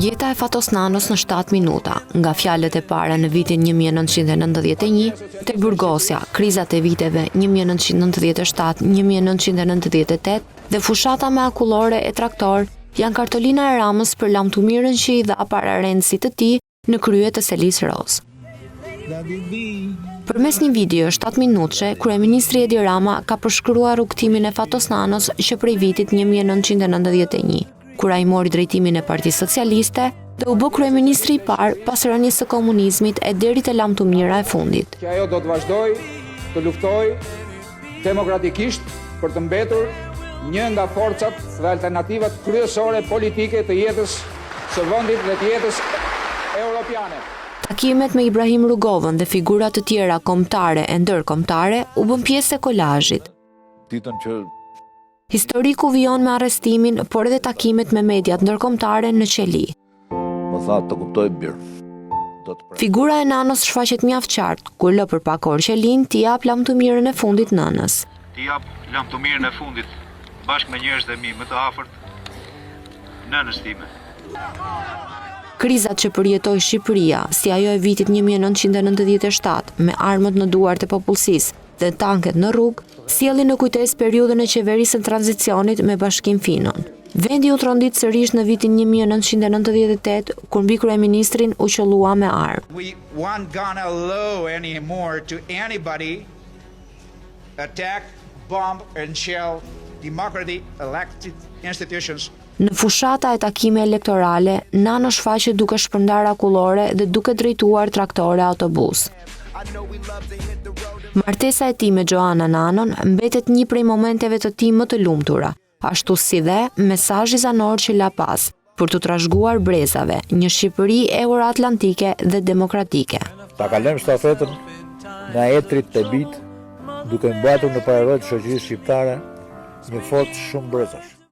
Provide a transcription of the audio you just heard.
Jeta e Fatos Nanos në 7 minuta, nga fjalët e para në vitin 1991, te burgosja, krizat e viteve 1997-1998 dhe fushata me akullore e traktor, janë kartolina e Ramës për lamtumirën që i dha para rendësit të tij në krye të Selis Roz. Përmes një video 7 minutëshe, kryeministri Edi Rama ka përshkruar rrugtimin e Fatos Nanos që prej vitit 1991, kur ai mori drejtimin e Partisë Socialiste dhe u bë kryeministri i parë pas rënies së komunizmit e deri te lamtumira e fundit. Që ajo do të vazhdojë të luftojë demokratikisht për të mbetur një nga forcat dhe alternativat kryesore politike të jetës së vendit dhe të jetës europiane. Takimet me Ibrahim Rugovën dhe figura të tjera kombëtare e ndërkombëtare u bën pjesë e kolazhit. Historiku vijon me arrestimin, por edhe takimet me mediat ndërkombëtare në Qeli. Më tha të kuptoj birë. Figura e Nanos shfaqet mjaft qartë, kur lë për pak orë Qelin t'i jap lamtumirën e fundit nënës. T'i jap lamtumirën e fundit bashkë me njerëzit e mi më të afërt, nënës time. Krizat që përjetoi Shqipëria, si ajo e vitit 1997, me armët në duart e popullsisë dhe tanket në rrugë, sjellin në kujtesë periudhën e qeverisë së tranzicionit me Bashkim Finon. Vendi u trondit sërish në vitin 1998, kur mbi kryeministrin u qellua me armë. We weren't gonna allow anymore to anybody attack, bomb and shell democratic elected institutions. Në fushata e takime elektorale, Nanos shfaqet duke shpërndar akullore dhe duke drejtuar traktore autobus. Martesa e tij me Joana Nanon mbetet një prej momenteve të tij më të lumtura, ashtu si dhe mesazhi zanor që la pas për të trashëguar brezave një Shqipëri euroatlantike dhe demokratike. Ta kalojmë stafetën nga Etrit te Bit, duke mbajtur në paralel të shoqërisë shqiptare një forcë shumë brezash.